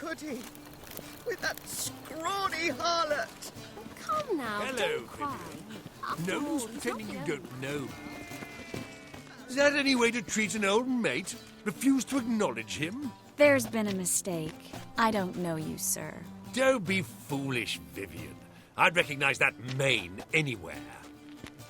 could he? With that scrawny harlot! Come now, Hello, don't cry. No After all, use he's pretending you not don't know. Is that any way to treat an old mate? Refuse to acknowledge him? There's been a mistake. I don't know you, sir. Don't be foolish, Vivian. I'd recognize that mane anywhere.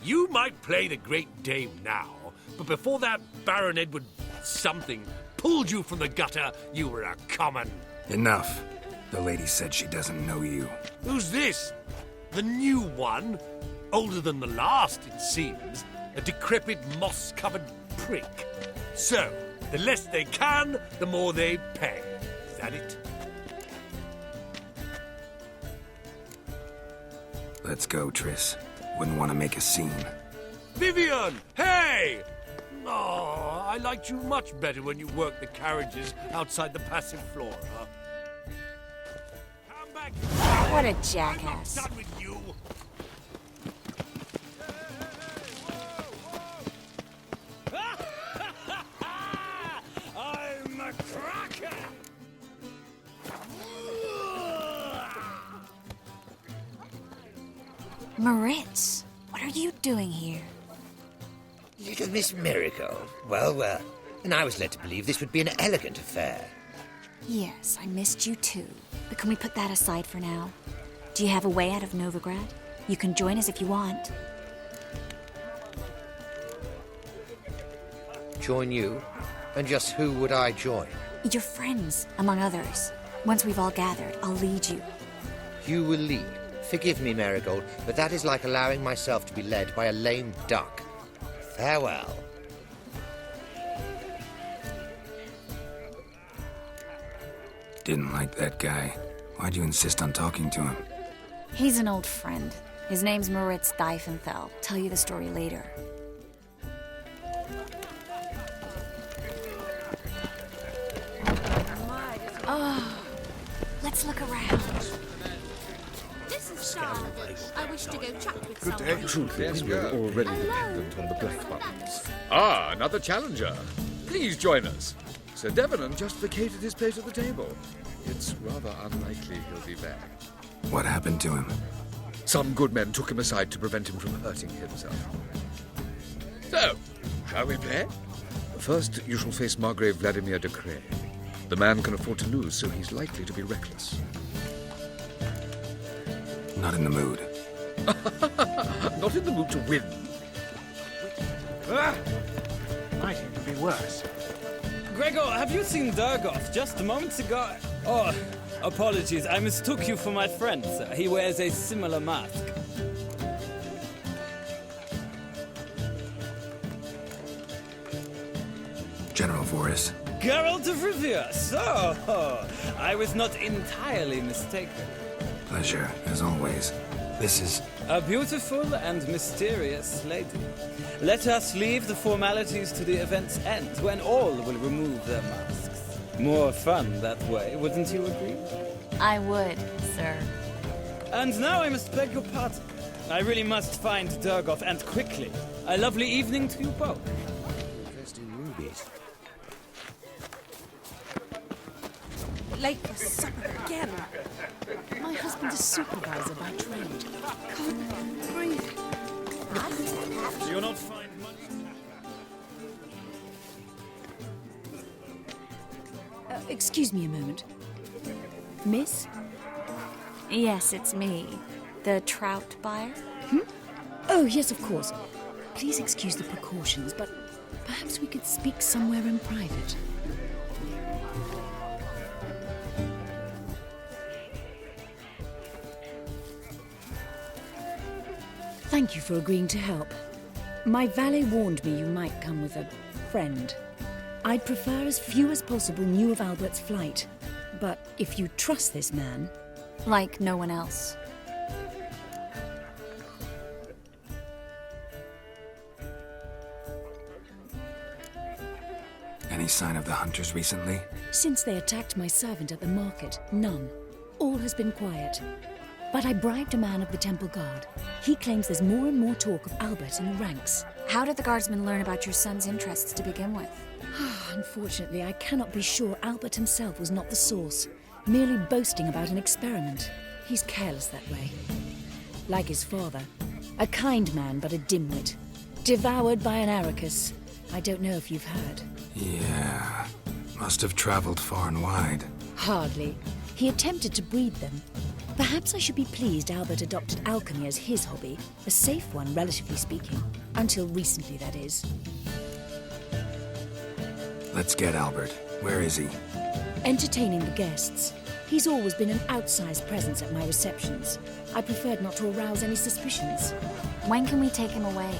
You might play the great dame now, but before that Baron Edward something pulled you from the gutter, you were a common. Enough. The lady said she doesn't know you. Who's this? The new one? Older than the last, it seems. A decrepit, moss-covered prick. So, the less they can, the more they pay. Is that it? Let's go, Triss. Wouldn't want to make a scene. Vivian! Hey! Oh, I liked you much better when you worked the carriages outside the passive flora. Come back! What a I'm not jackass. done with you! I'm a cracker! Moritz, what are you doing here? Little Miss Miracle. Well, well. And I was led to believe this would be an elegant affair. Yes, I missed you too. But can we put that aside for now? Do you have a way out of Novigrad? You can join us if you want. Join you? And just who would I join? Your friends, among others. Once we've all gathered, I'll lead you. You will lead. Forgive me, Marigold, but that is like allowing myself to be led by a lame duck. Farewell. Didn't like that guy. Why'd you insist on talking to him? He's an old friend. His name's Moritz Diefenthal. Tell you the story later. Oh, let's look around. This is Charlotte. I wish to go chat with Good someone. day. Truly, we're already dependent on the black buttons. Ah, another challenger. Please join us. Sir Devenant just vacated his place at the table. It's rather unlikely he'll be back. What happened to him? Some good men took him aside to prevent him from hurting himself. So, shall we play? First, you shall face Margrave Vladimir de Cray. The man can afford to lose, so he's likely to be reckless. Not in the mood. Not in the mood to win. Might even be worse. Gregor, have you seen Durgoth just moments ago? Oh, apologies. I mistook you for my friend, sir. He wears a similar mask. General Voris. Geralt of Rivia. So, I was not entirely mistaken. Pleasure, as always. This is... A beautiful and mysterious lady. Let us leave the formalities to the event's end, when all will remove their masks. More fun that way, wouldn't you agree? I would, sir. And now I must beg your pardon. I really must find Durgoth, and quickly. A lovely evening to you both. Dressed in rubies. Late for supper again. My husband's a supervisor by trade. Can't breathe. You'll not find much. Excuse me a moment. Miss? Yes, it's me. The trout buyer? Oh, yes, of course. Please excuse the precautions, but perhaps we could speak somewhere in private. Thank you for agreeing to help. My valet warned me you might come with a friend. I'd prefer as few as possible knew of Albert's flight. But if you trust this man... Like no one else. Any sign of the hunters recently? Since they attacked my servant at the market, none. All has been quiet. But I bribed a man of the Temple Guard. He claims there's more and more talk of Albert in the ranks. How did the guardsmen learn about your son's interests to begin with? Unfortunately, I cannot be sure Albert himself was not the source. merely boasting about an experiment. He's careless that way. Like his father. A kind man, but a dimwit. Devoured by an Arrakis. I don't know if you've heard. Yeah. Must have traveled far and wide. Hardly. He attempted to breed them. Perhaps I should be pleased Albert adopted alchemy as his hobby. A safe one, relatively speaking. Until recently, that is. Let's get Albert. Where is he? Entertaining the guests. He's always been an outsized presence at my receptions. I preferred not to arouse any suspicions. When can we take him away?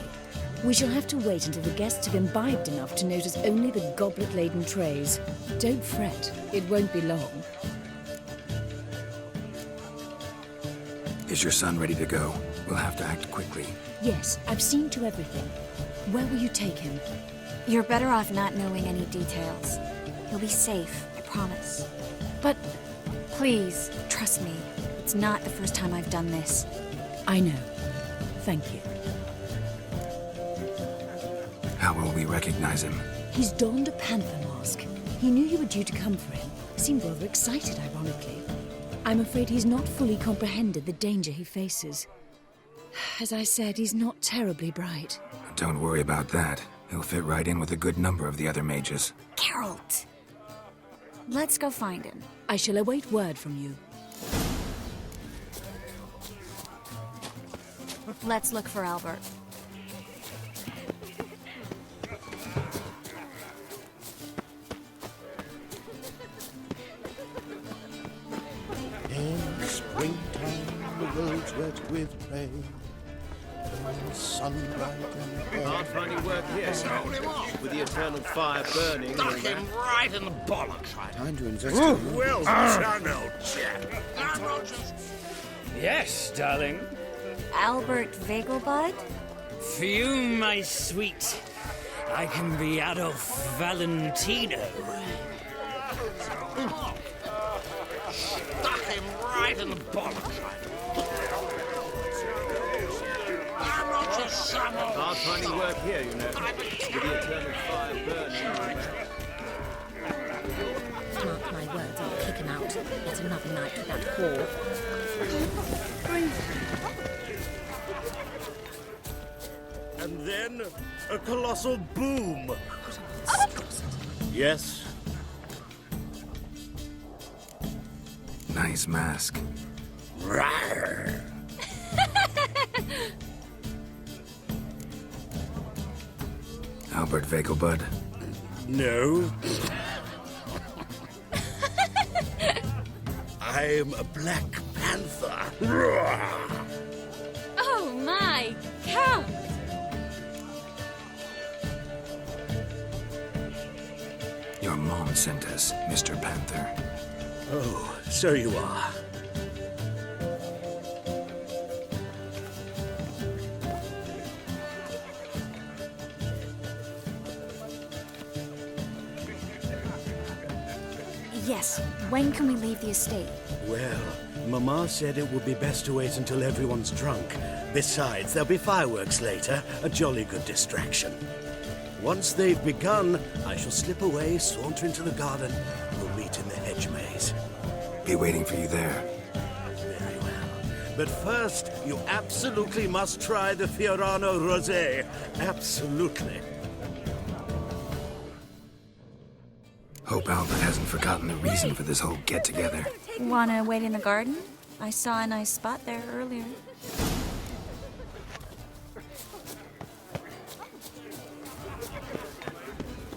We shall have to wait until the guests have imbibed enough to notice only the goblet-laden trays. Don't fret. It won't be long. Is your son ready to go? We'll have to act quickly. Yes, I've seen to everything. Where will you take him? You're better off not knowing any details. He'll be safe, I promise. But please, trust me. It's not the first time I've done this. I know. Thank you. How will we recognize him? He's donned a panther mask. He knew you were due to come for him. Seemed rather excited, ironically. I'm afraid he's not fully comprehended the danger he faces. As I said, he's not terribly bright. Don't worry about that. He'll fit right in with a good number of the other mages. Geralt! Let's go find him. I shall await word from you. Let's look for Albert. In springtime, the roads wet with rain. The sun bright and Can't find any work here, with the eternal fire burning. and all Stuck him that. right in the bollocks. time to investigate. Well done, old chap. Yes, darling. Albert Vegelbud? For you, my sweet, I can be Adolf Valentino. Stuck him right in the bollocks. I'm not your son, old Can't find any work here, you know, with the eternal fire burning. and all that. Mark my words, I'll kick him out. Yet another night with that whore. And then a colossal boom. Yes. Nice mask. Rawr. Albert Vegelbud. No. I'm a Black Panther. Roar. Oh my Count! Your mom sent us, Mr. Panther. Oh, so you are. Yes. When can we leave the estate? Well, Mama said it would be best to wait until everyone's drunk. Besides, there'll be fireworks later, a jolly good distraction. Once they've begun, I shall slip away, saunter into the garden. We'll meet in the hedge maze. Be waiting for you there. Very well. But first, you absolutely must try the Fiorano Rosé. Absolutely. Hope Albert hasn't forgotten the reason for this whole get-together. Wanna wait in the garden? I saw a nice spot there earlier.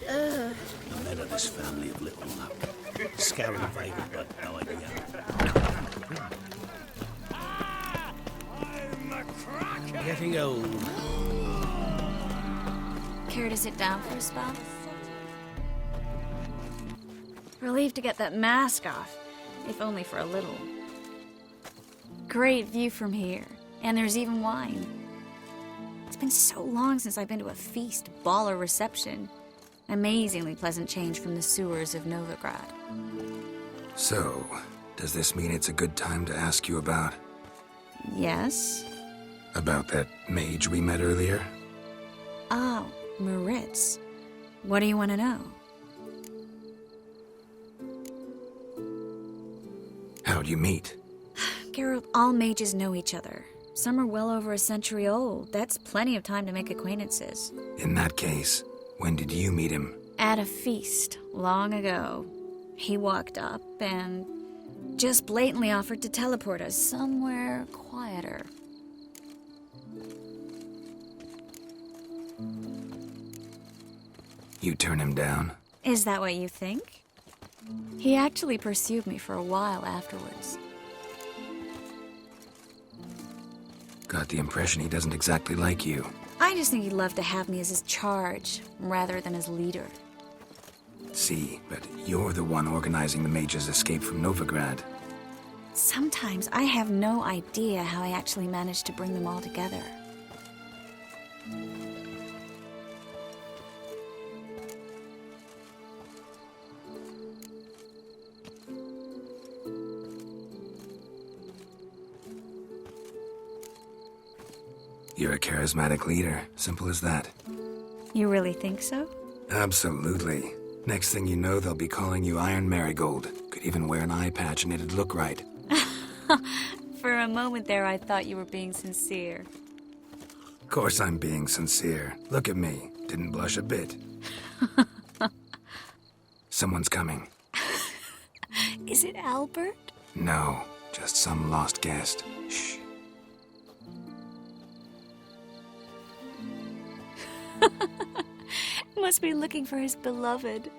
A man of this family of little luck. Scarab Vader, but no idea. Getting old. Care to sit down for a spell? Relieved to get that mask off, if only for a little. Great view from here, and there's even wine. It's been so long since I've been to a feast, ball, or reception. Amazingly pleasant change from the sewers of Novigrad. So, does this mean it's a good time to ask you about... Yes? about that mage we met earlier? Oh, Maritz. What do you want to know? How'd you meet? Geralt, all mages know each other. Some are well over a century old. That's plenty of time to make acquaintances. In that case, when did you meet him? At a feast, long ago. He walked up and just blatantly offered to teleport us somewhere quieter. You turn him down? Is that what you think? He actually pursued me for a while afterwards. Got the impression he doesn't exactly like you. I just think he'd love to have me as his charge, rather than his leader. See, but you're the one organizing the mage's escape from Novigrad. Sometimes I have no idea how I actually managed to bring them all together. You're a charismatic leader. Simple as that. You really think so? Absolutely. Next thing you know, they'll be calling you Iron Marigold. Could even wear an eye patch and it'd look right. For a moment there, I thought you were being sincere. Of course I'm being sincere. Look at me. Didn't blush a bit. Someone's coming. Is it Albert? No, just some lost guest. Shh. Must be looking for his beloved.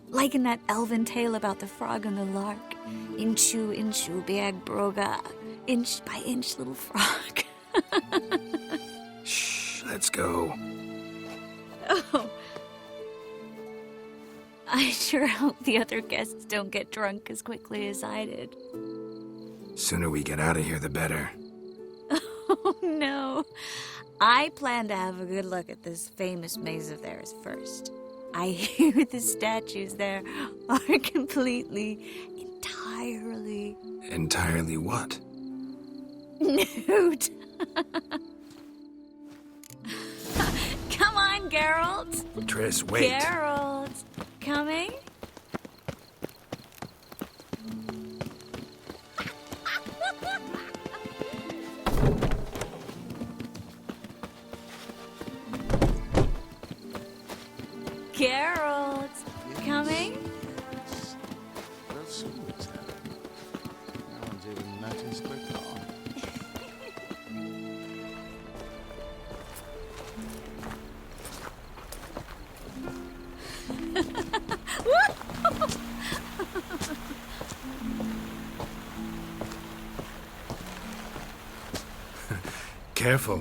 Like in that elven tale about the frog and the lark. Inchu, inchu, biag broga. Inch by inch, little frog. Shh, let's go. Oh. I sure hope the other guests don't get drunk as quickly as I did. Sooner we get out of here, the better. Oh, no. I plan to have a good look at this famous maze of theirs first. I hear the statues there are entirely... Entirely what? nude. Come on, Geralt. Triss, wait. Geralt, coming? Geralt, coming? Well, so was that. No one's even noticed we're gone. Careful.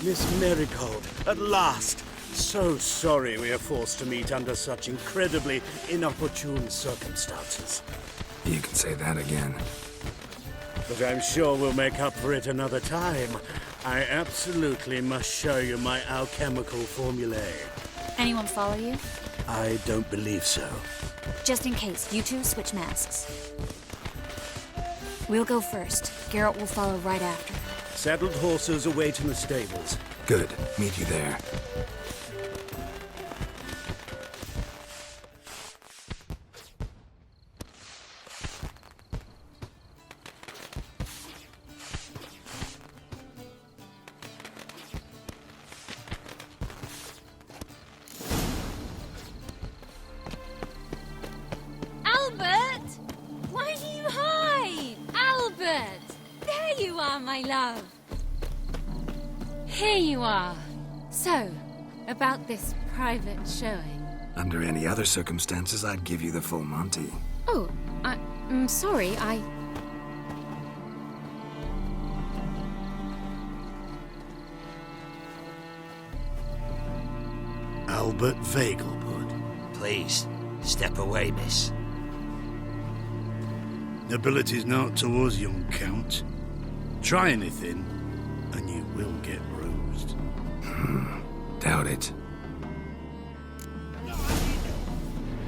Miss Marigold, at last! So sorry we are forced to meet under such incredibly inopportune circumstances. You can say that again. But I'm sure we'll make up for it another time. I absolutely must show you my alchemical formulae. Anyone follow you? I don't believe so. Just in case, you two switch masks. We'll go first. Geralt will follow right after. Saddled horses await in the stables. Good. Meet you there. Albert! Why do you hide? Albert! There you are, my love. Here you are. So, about this private showing. Under any other circumstances, I'd give you the full Monty. Oh, I'm sorry, Albert Vegelbud. Please, step away, miss. Nobility's not towards young Count. Try anything, and you will get bruised. Doubt it.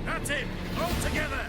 That's it! All together!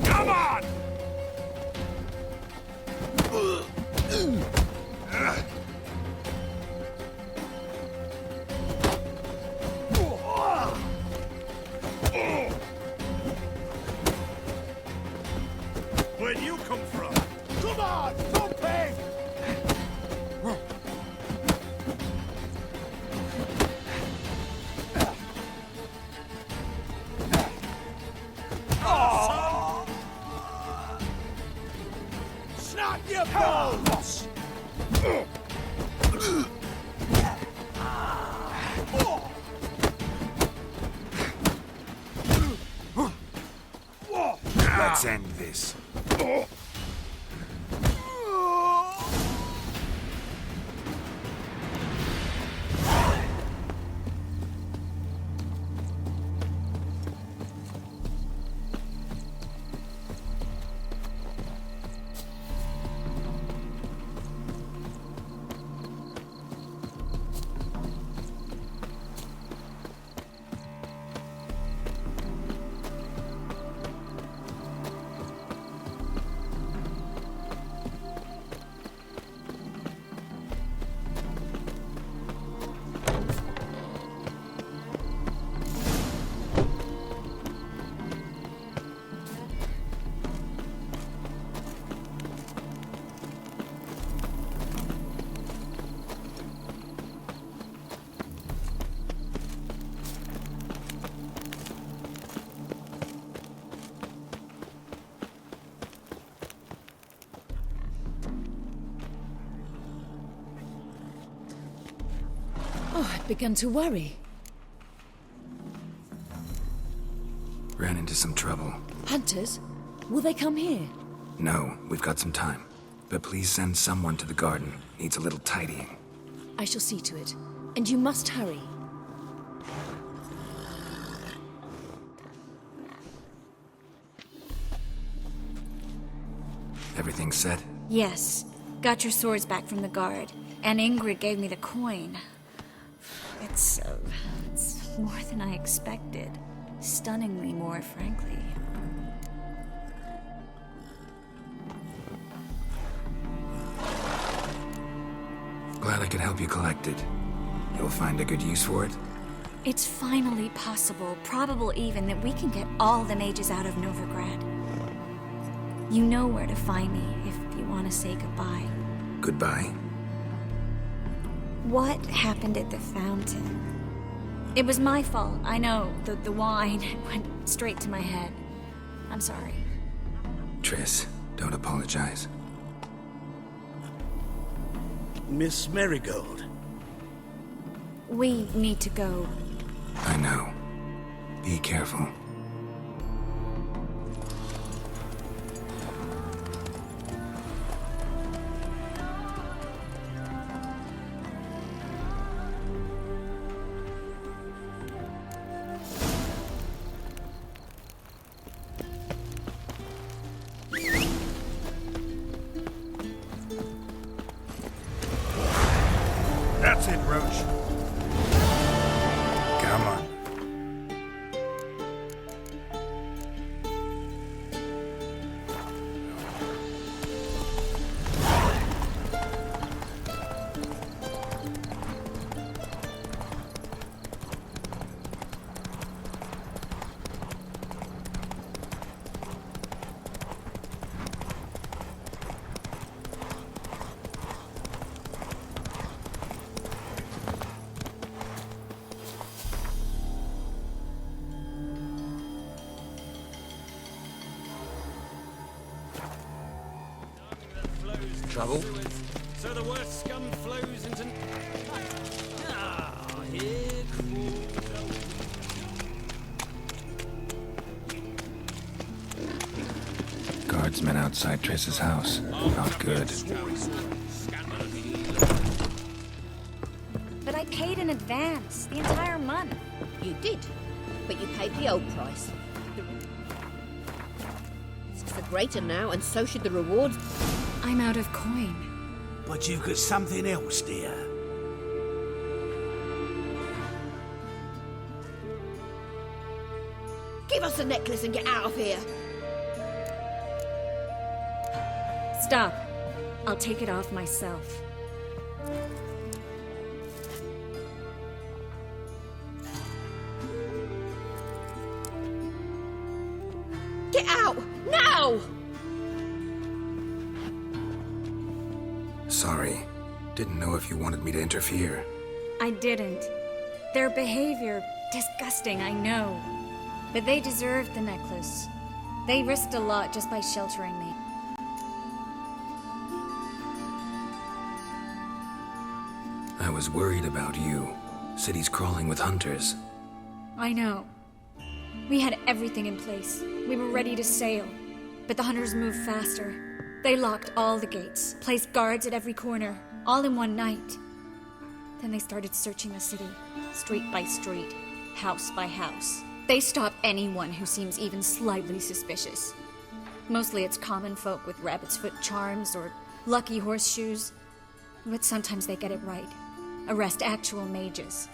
Come on! Where'd you come from? Come on! Don't pay! Snap your bones! Let's end this. Oh, I'd begun to worry. Ran into some trouble. Hunters? Will they come here? No, we've got some time. But please send someone to the garden. Needs a little tidying. I shall see to it. And you must hurry. Everything set? Yes. Got your swords back from the guard. And Ingrid gave me the coin. It's more than I expected. Stunningly more, frankly. Glad I could help you collect it. You'll find a good use for it? It's finally possible, probable even, that we can get all the mages out of Novigrad. You know where to find me if you want to say goodbye. Goodbye? What happened at the fountain? It was my fault, I know. The wine went straight to my head. I'm sorry. Triss, don't apologize. Miss Marigold. We need to go. I know. Be careful. That's it, Roach. Come on. Trouble? So the worst scum flows into... Ah, here crawls Guardsmen outside Triss's house. Not good. But I paid in advance, the entire month. You did, but you paid the old price. It's the greater now, and so should the rewards. I'm out of coin. But you've got something else, dear. Give us the necklace and get out of here. Stop. I'll take it off myself. Get out! Now! Sorry. Didn't know if you wanted me to interfere. I didn't. Their behavior, disgusting, I know. But they deserved the necklace. They risked a lot just by sheltering me. I was worried about you. City's crawling with hunters. I know. We had everything in place. We were ready to sail. But the hunters moved faster. They locked all the gates, placed guards at every corner, all in one night. Then they started searching the city, street by street, house by house. They stop anyone who seems even slightly suspicious. Mostly it's common folk with rabbit's foot charms or lucky horseshoes. But sometimes they get it right. Arrest actual mages.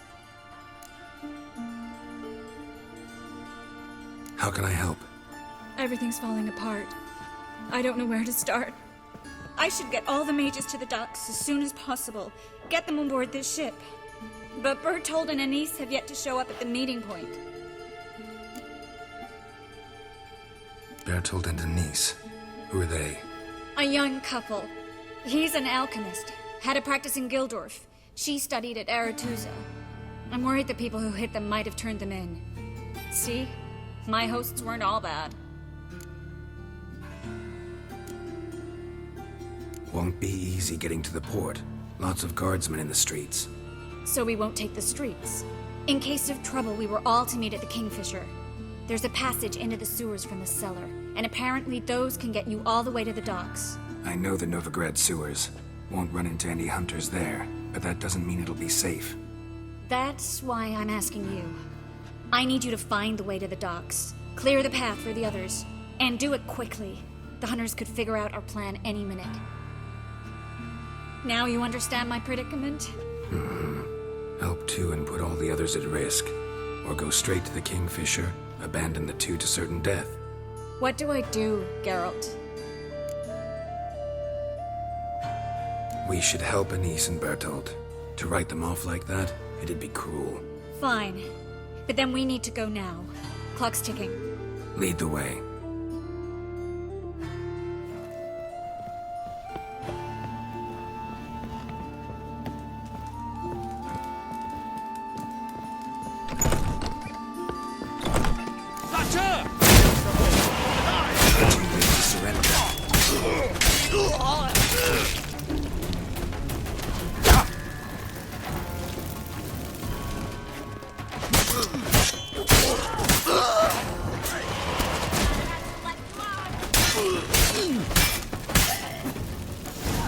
How can I help? Everything's falling apart. I don't know where to start. I should get all the mages to the docks as soon as possible. Get them on board this ship. But Bertold and Anise have yet to show up at the meeting point. Bertold and Denise. Who are they? A young couple. He's an alchemist. Had a practice in Gildorf. She studied at Aretusa. I'm worried the people who hit them might have turned them in. See? My hosts weren't all bad. Won't be easy getting to the port. Lots of guardsmen in the streets. So we won't take the streets. In case of trouble, we were all to meet at the Kingfisher. There's a passage into the sewers from the cellar, and apparently those can get you all the way to the docks. I know the Novigrad sewers. Won't run into any hunters there, but that doesn't mean it'll be safe. That's why I'm asking you. I need you to find the way to the docks, clear the path for the others, and do it quickly. The hunters could figure out our plan any minute. Now you understand my predicament? Help two and put all the others at risk. Or go straight to the Kingfisher, abandon the two to certain death. What do I do, Geralt? We should help Anise and Bertold. To write them off like that, it'd be cruel. Fine. But then we need to go now. Clock's ticking. Lead the way.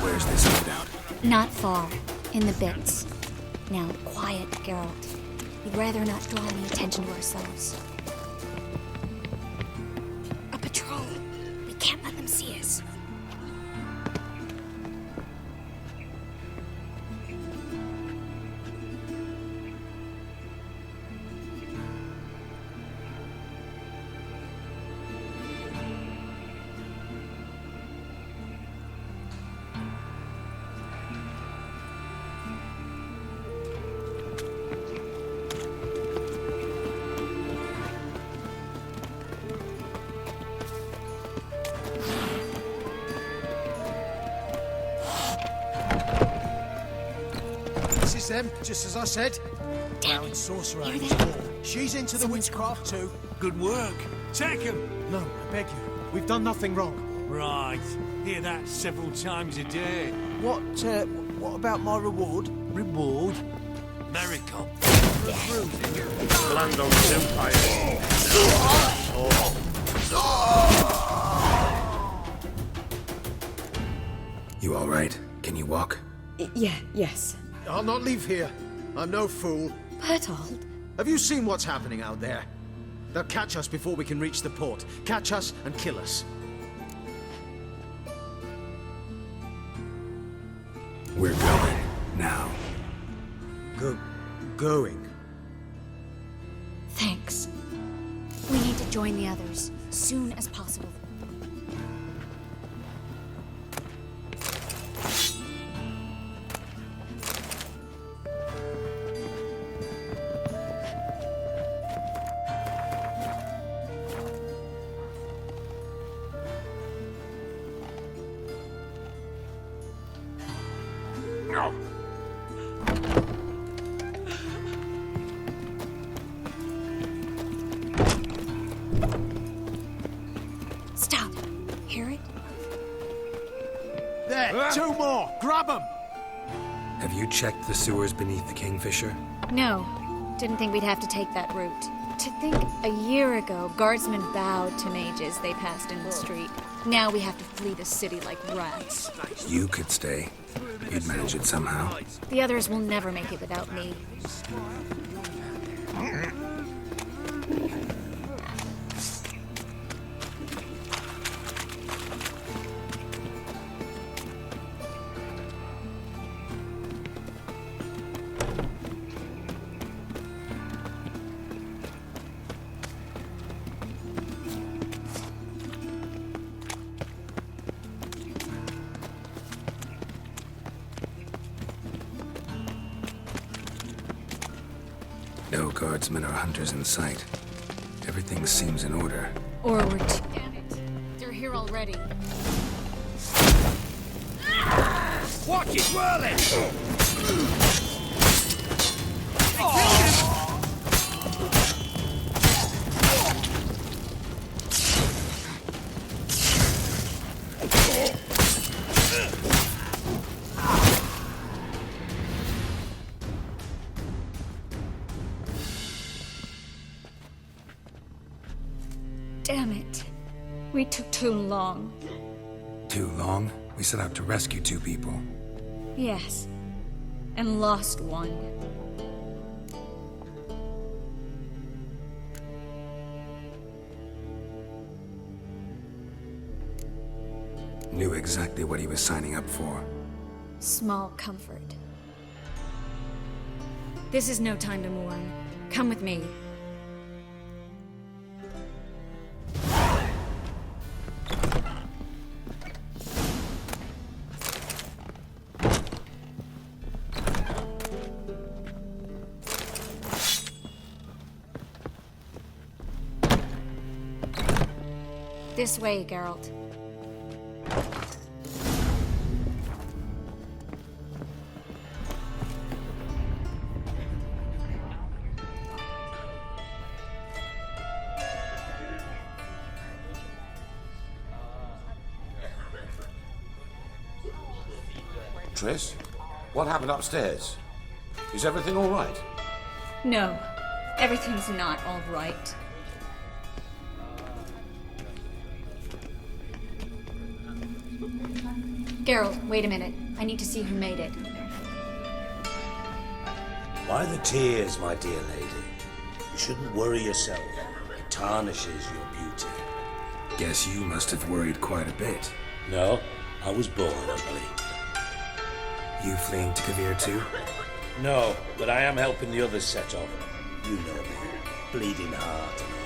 Where's this hideout? Not far. In the bits. Now, quiet, Geralt. We'd rather not draw any attention to ourselves. A patrol. We can't let them see us. Them, just as I said. Brown sorcerer and his war. She's into the witchcraft too. Good work. Take him. No, I beg you. We've done nothing wrong. Right. Hear that several times a day. What about my reward? Reward? Marigold. Landon's empire. You all right? Can you walk? Yes. I'll not leave here. I'm no fool. Bertold? Have you seen what's happening out there? They'll catch us before we can reach the port. Catch us and kill us. We're going. Now. Going? Thanks. We need to join the others, soon as possible. Stop. Hear it? There! 2 more! Grab them! Have you checked the sewers beneath the Kingfisher? No. Didn't think we'd have to take that route. To think a year ago, guardsmen bowed to mages they passed in the street. Now we have to flee the city like rats. You could stay. You'd manage it somehow. The others will never make it without me. No guardsmen or hunters in sight. Everything seems in order. Or we're damn it. They're here already. Watch it whirling! Damn it. We took too long. Too long? We set out to rescue 2 people. Yes. And lost one. Knew exactly what he was signing up for. Small comfort. This is no time to mourn. Come with me. This way, Geralt. Triss, what happened upstairs? Is everything all right? No, everything's not all right. Geralt, wait a minute. I need to see who made it. Why the tears, my dear lady? You shouldn't worry yourself. It tarnishes your beauty. Guess you must have worried quite a bit. No, I was born ugly. You fleeing to Kavir too? No, but I am helping the others set off. You know me, bleeding heart and all.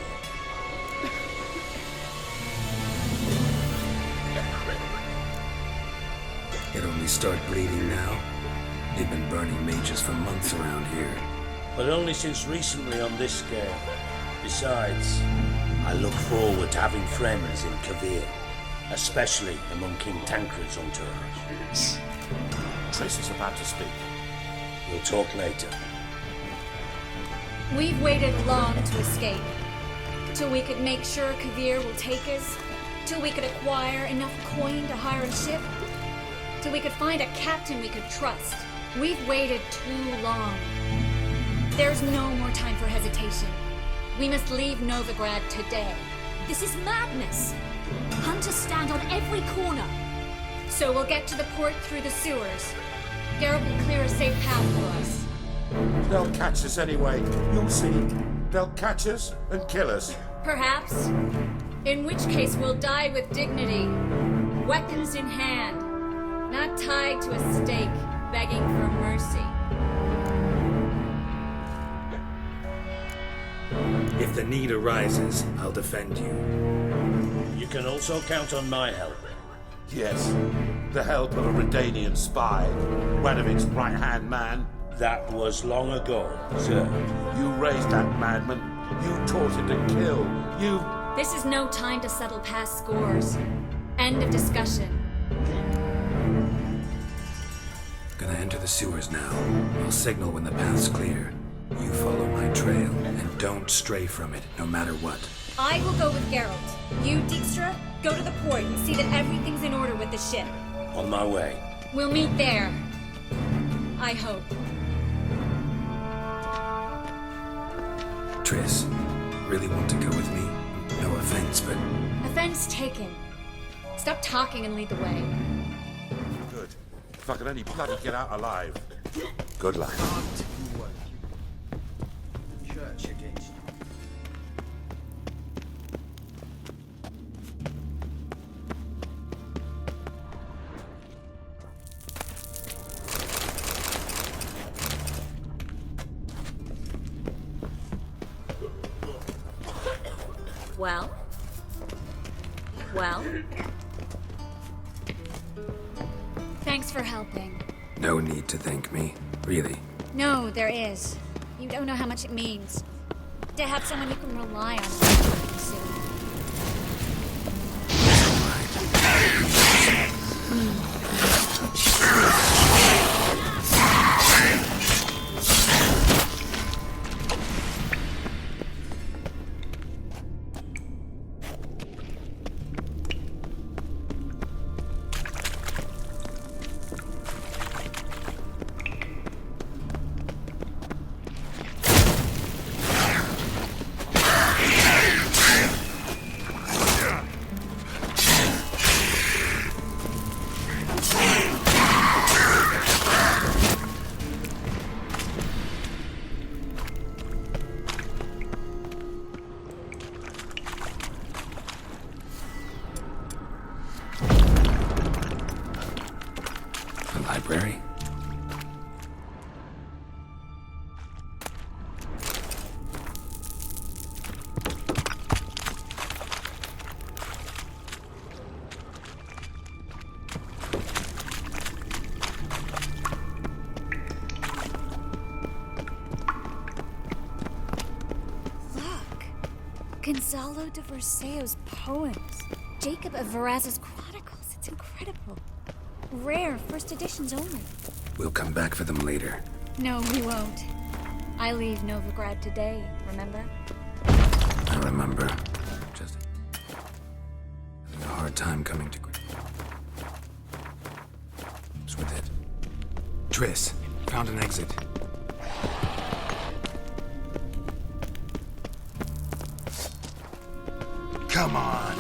It only start bleeding now? They've been burning mages for months around here. But only since recently on this scale. Besides, I look forward to having friends in Kavir, especially among King Tancred's entourage. Triss is about to speak. We'll talk later. We've waited long to escape. Till we could make sure Kavir will take us. till we could acquire enough coin to hire a ship, till we could find a captain we could trust. We've waited too long. There's no more time for hesitation. We must leave Novigrad today. This is madness. Hunters stand on every corner. So we'll get to the port through the sewers. Geralt will clear a safe path for us. They'll catch us anyway. You'll see. They'll catch us and kill us. Perhaps. In which case we'll die with dignity. Weapons in hand. Not tied to a stake, begging for mercy. If the need arises, I'll defend you. You can also count on my help. Yes, the help of a Redanian spy, Wedovic's right-hand man. That was long ago, sir. You raised that madman. You taught him to kill. You... This is no time to settle past scores. End of discussion. Gonna enter the sewers now. I'll signal when the path's clear. You follow my trail, and don't stray from it, no matter what. I will go with Geralt. You, Dijkstra, go to the port and see that everything's in order with the ship. On my way. We'll meet there. I hope. Triss, really want to go with me? No offense, but... Offense taken. Stop talking and lead the way. Good. If I could only bloody get out alive. Good luck. Church against you. Well? Well? Thanks for helping. No need to thank me, really. No, there is. You don't know how much it means. To have someone you can rely on. Ciri. Library? Look! Gonzalo de Verseo's poems. Jacob of Varaz's chronicles. It's incredible. Rare, first editions only. We'll come back for them later. No, we won't. I leave Novigrad today, remember? I remember. Just having a hard time coming to grips with it. Triss, found an exit. Come on.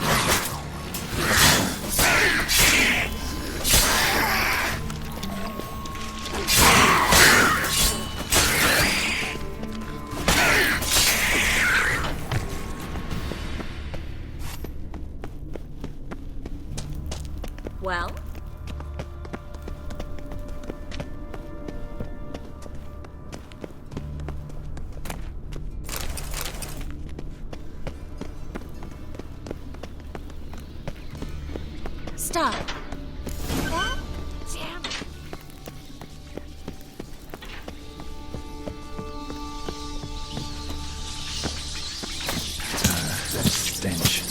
Well? Stop. That? Damn it. That stench.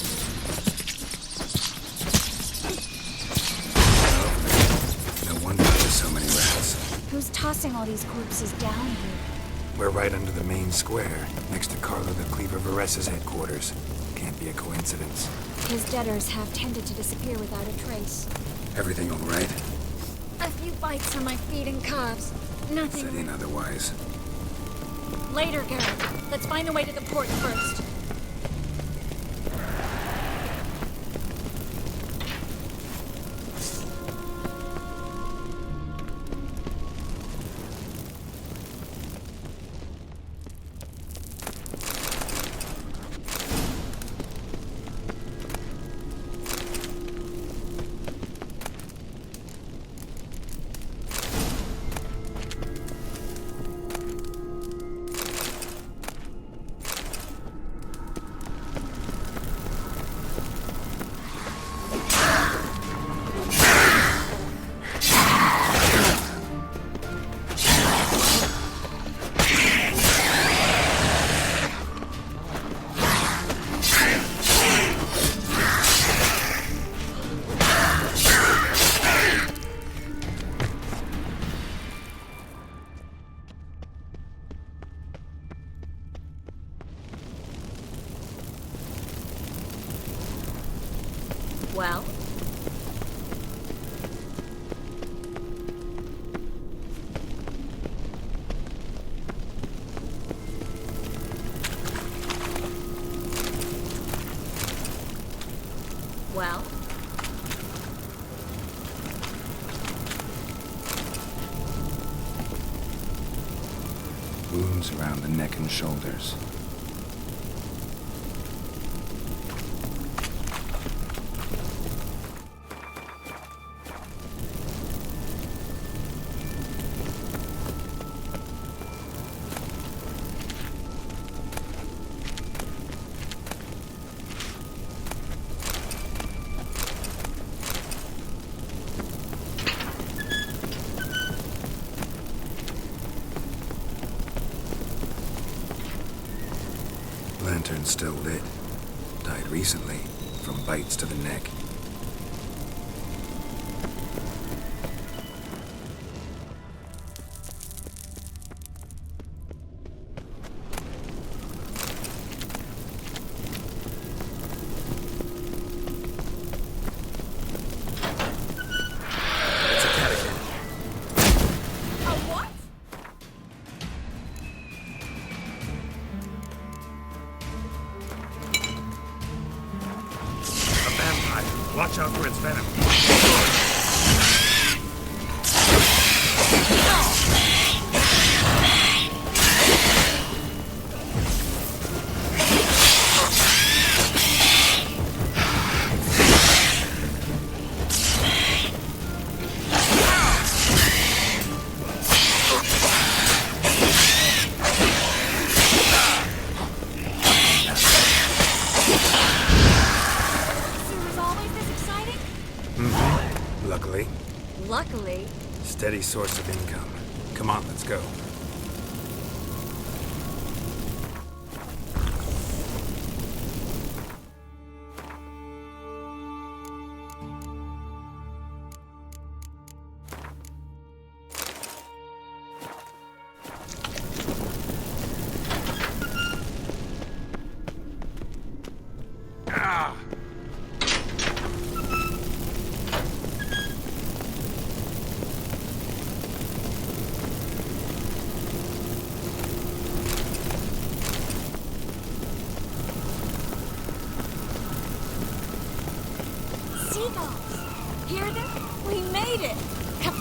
No wonder there's so many rats. Who's tossing all these corpses down here? We're right under the main square, next to Carlo the Cleaver Vares's headquarters. Can't be a coincidence. His debtors have tended to disappear without a trace. Everything all right? A few bites on my feet and calves. Nothing. Said in otherwise. Later, Garrett. Let's find a way to the port first. Well? Well? Wounds around the neck and shoulders. Lantern's still lit. Died recently, from bites to the neck. It's a catechin. A what? A vampire. Watch out for its venom. Was always this exciting? Luckily, Luckily. steady source of income. Come on, let's go. Seagulls! Hear them? We made it! Come.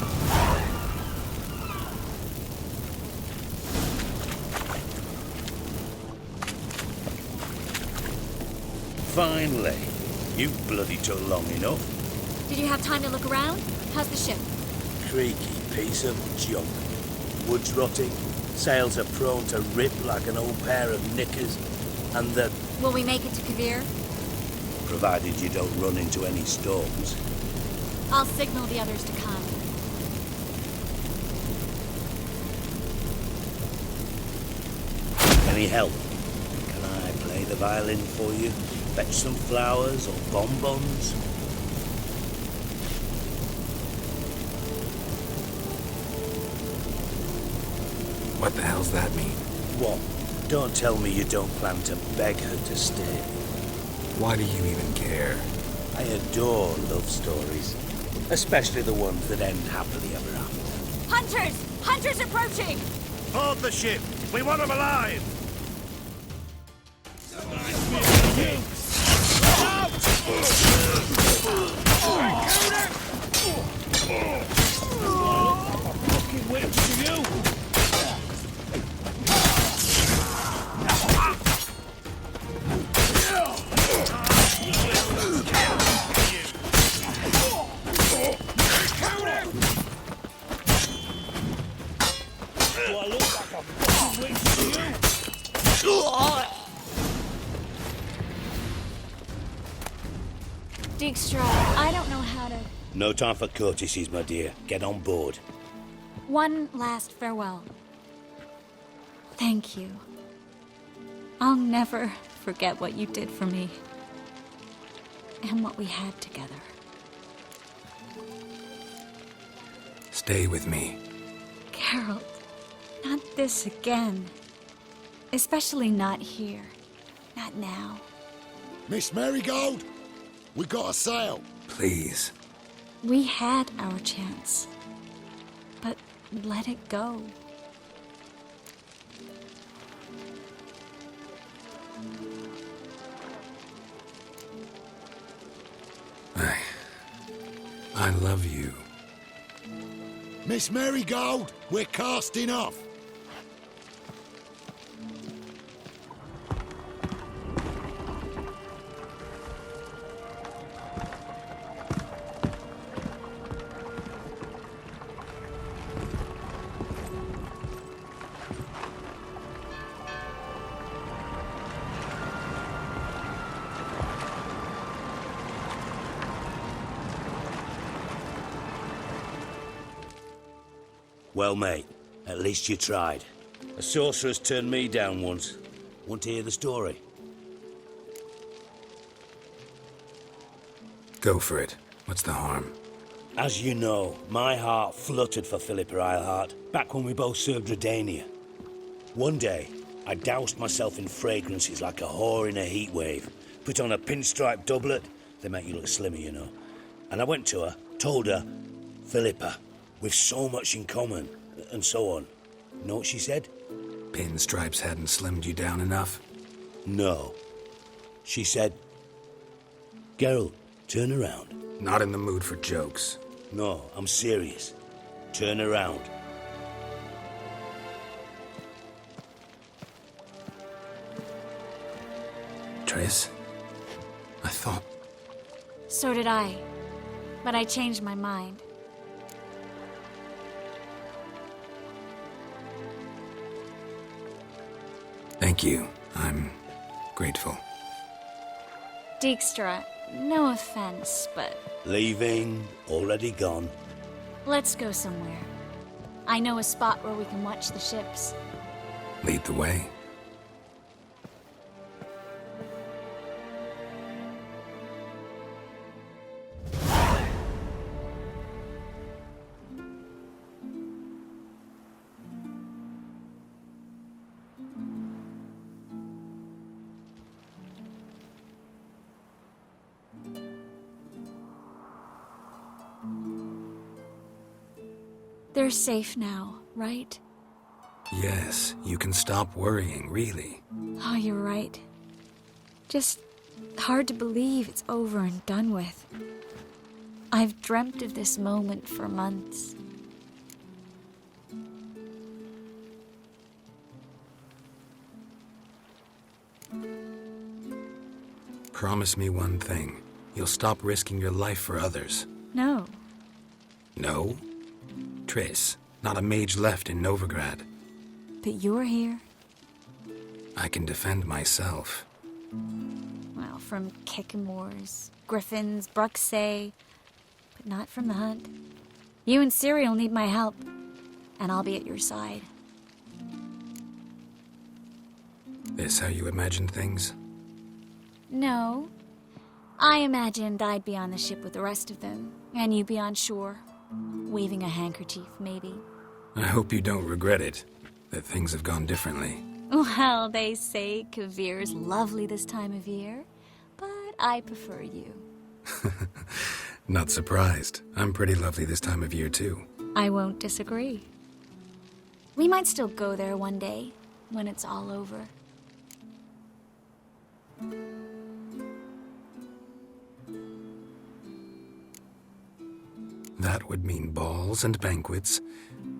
Finally. You bloody took long enough. Did you have time to look around? How's the ship? Creaky piece of junk. Wood's rotting, sails are prone to rip like an old pair of knickers, and the... Will we make it to Kavir? provided you don't run into any storms. I'll signal the others to come. Any help? Can I play the violin for you? Fetch some flowers or bonbons? What the hell's that mean? What? Don't tell me you don't plan to beg her to stay. Why do you even care? I adore love stories, especially the ones that end happily ever after. Hunters! Hunters approaching! Board the ship! We want them alive! Fucking wait for you! Do I look like I'm fucking waiting for you? Dijkstra, I don't know how to... No time for courtesies, my dear. Get on board. One last farewell. Thank you. I'll never forget what you did for me. And what we had together. Stay with me. Geralt, not this again. Especially not here. Not now. Miss Marigold, we got a sail. Please. We had our chance. But let it go. I love you. Miss Marigold, we're casting off. Well, mate, at least you tried. A sorcerer's turned me down once. Want to hear the story? Go for it. What's the harm? As you know, my heart fluttered for Philippa Eilhart back when we both served Redania. One day, I doused myself in fragrances like a whore in a heat wave. Put on a pinstripe doublet. They make you look slimmer, you know. And I went to her, told her, Philippa, we've so much in common, and so on. You know what she said? Pinstripes hadn't slimmed you down enough? No. She said, Geralt, turn around. Not in the mood for jokes. No, I'm serious. Turn around. Triss? I thought... So did I. But I changed my mind. Thank you. I'm grateful. Dijkstra, no offense, but... Leaving, already gone. Let's go somewhere. I know a spot where we can watch the ships. Lead the way. They're safe now, right? Yes, you can stop worrying, really. Oh, you're right. Just hard to believe it's over and done with. I've dreamt of this moment for months. Promise me one thing. You'll stop risking your life for others. No. No? Triss, not a mage left in Novigrad. But you're here. I can defend myself. Well, from Kickamores, Griffins, Bruxay, but not from the hunt. You and Ciri will need my help, and I'll be at your side. This how you imagined things? No. I imagined I'd be on the ship with the rest of them, and you'd be on shore, waving a handkerchief, maybe. I hope you don't regret it, that things have gone differently. Well, they say Kavir's lovely this time of year, but I prefer you. Not surprised. I'm pretty lovely this time of year, too. I won't disagree. We might still go there one day, when it's all over. That would mean balls and banquets,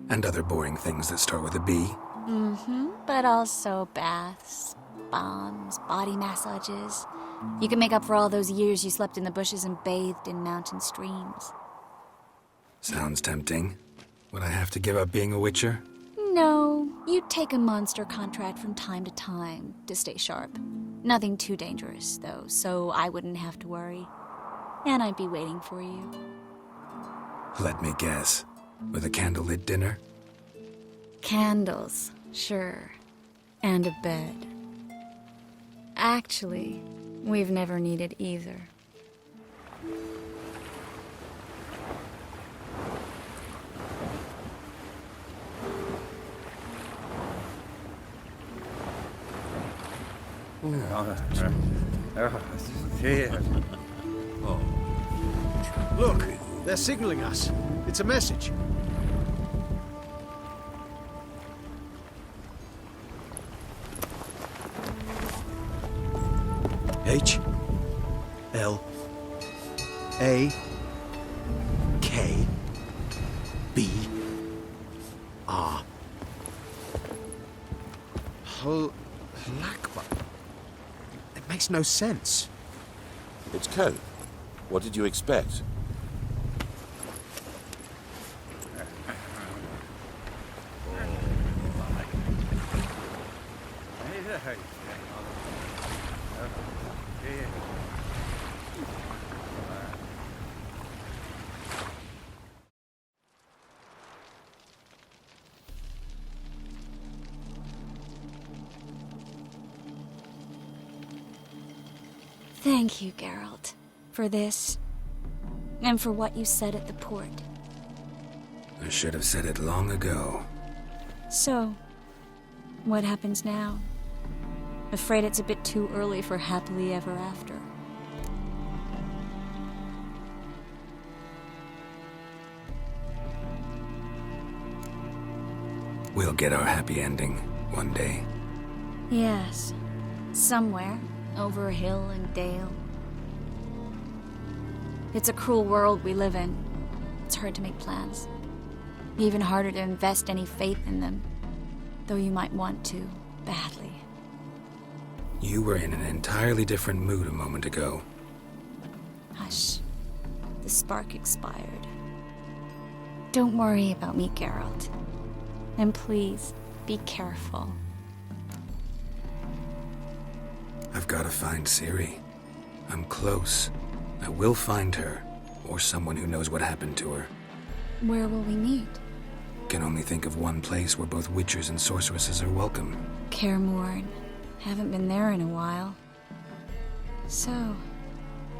and other boring things that start with a B. Mm-hmm. But also baths, bombs, body massages. You can make up for all those years you slept in the bushes and bathed in mountain streams. Sounds tempting. Would I have to give up being a witcher? No, you'd take a monster contract from time to time to stay sharp. Nothing too dangerous, though, so I wouldn't have to worry. And I'd be waiting for you. Let me guess. With a candlelit dinner? Candles, sure. And a bed. Actually, we've never needed either. Look, they're signaling us. It's a message. H L A K B R. Halakba. It makes no sense. It's code. What did you expect? Thank you, Geralt, for this, and for what you said at the port. I should have said it long ago. So, what happens now? Afraid it's a bit too early for happily ever after. We'll get our happy ending one day. Yes, somewhere, over hill and dale. It's a cruel world we live in. It's hard to make plans. Even harder to invest any faith in them, though you might want to, badly. You were in an entirely different mood a moment ago. Hush. The spark expired. Don't worry about me, Geralt. And please, be careful. I've got to find Ciri. I'm close. I will find her, or someone who knows what happened to her. Where will we meet? Can only think of one place where both witchers and sorceresses are welcome. Kaer Morhen. Haven't been there in a while. So,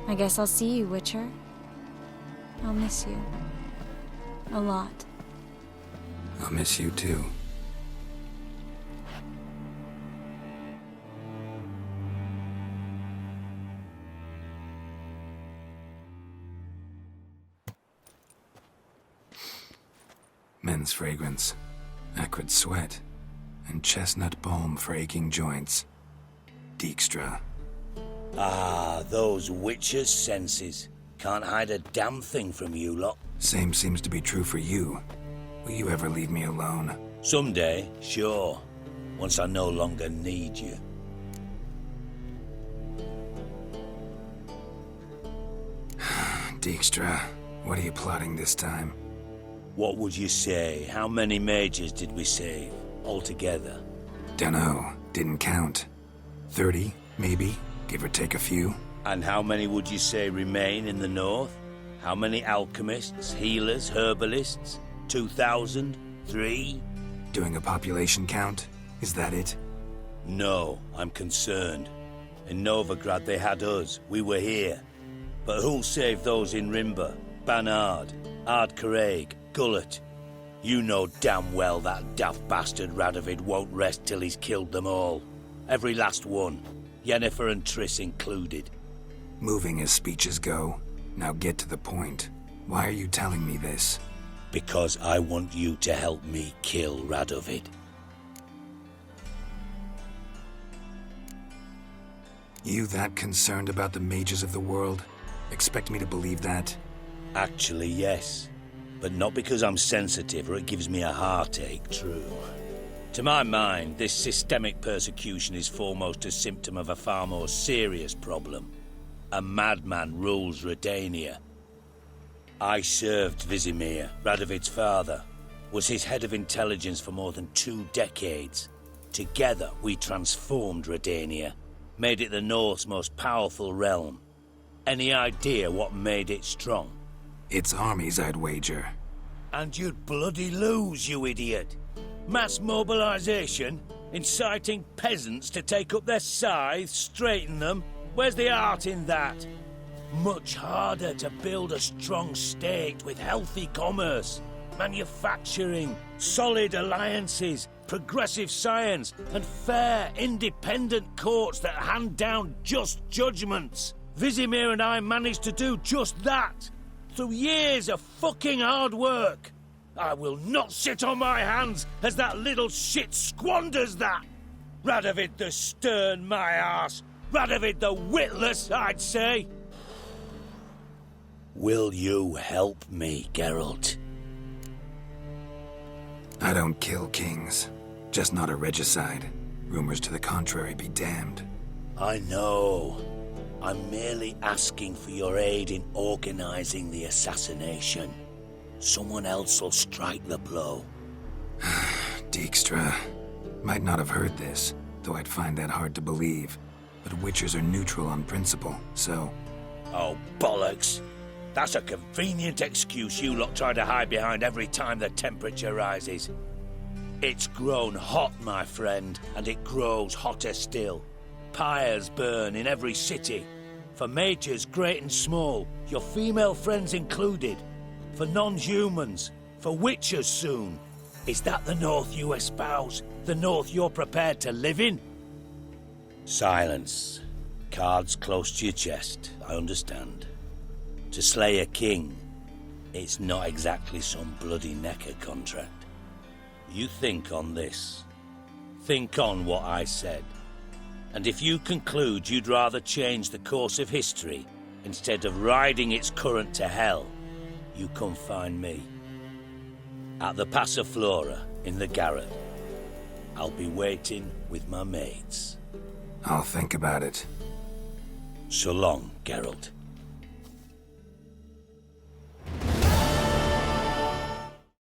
I guess I'll see you, Witcher. I'll miss you. A lot. I'll miss you too. Men's fragrance, acrid sweat, and chestnut balm for aching joints. Dijkstra. Ah, those witches' senses. Can't hide a damn thing from you lot. Same seems to be true for you. Will you ever leave me alone? Someday, sure. Once I no longer need you. Dijkstra, what are you plotting this time? What would you say? How many mages did we save, altogether? Dunno. Didn't count. 30, maybe, give or take a few. And how many would you say remain in the north? How many alchemists, healers, herbalists? 2,000? 3? Doing a population count? Is that it? No, I'm concerned. In Novigrad they had us. We were here. But who'll save those in Rimba? Banard, Ardcaraig, Gullet? You know damn well that daft bastard Radovid won't rest till he's killed them all. Every last one. Yennefer and Triss included. Moving as speeches go. Now get to the point. Why are you telling me this? Because I want you to help me kill Radovid. You that concerned about the mages of the world? Expect me to believe that? Actually, yes. But not because I'm sensitive or it gives me a heartache, true. To my mind, this systemic persecution is foremost a symptom of a far more serious problem. A madman rules Redania. I served Vizimir, Radovid's father, was his head of intelligence for more than 2 decades. Together, we transformed Redania, made it the North's most powerful realm. Any idea what made it strong? Its armies, I'd wager. And you'd bloody lose, you idiot. Mass mobilization, inciting peasants to take up their scythes, straighten them. Where's the art in that? Much harder to build a strong state with healthy commerce, manufacturing, solid alliances, progressive science, and fair, independent courts that hand down just judgments. Vizimir and I managed to do just that, through years of fucking hard work. I will not sit on my hands as that little shit squanders that. Radovid the stern, my arse. Radovid the witless, I'd say. Will you help me, Geralt? I don't kill kings. Just not a regicide. Rumors to the contrary be damned. I know. I'm merely asking for your aid in organizing the assassination. Someone else will strike the blow. Dijkstra. Might not have heard this, though I'd find that hard to believe. But Witchers are neutral on principle, so... Oh, bollocks. That's a convenient excuse you lot try to hide behind every time the temperature rises. It's grown hot, my friend, and it grows hotter still. Pyres burn in every city. For mages great and small, your female friends included. For non-humans, for witchers soon. Is that the North you espouse? The North you're prepared to live in? Silence. Cards close to your chest, I understand. To slay a king, it's not exactly some bloody necker contract. You think on this. Think on what I said. And if you conclude you'd rather change the course of history instead of riding its current to hell, you come find me. At the Passiflora, in the garret. I'll be waiting with my mates. I'll think about it. So long, Geralt.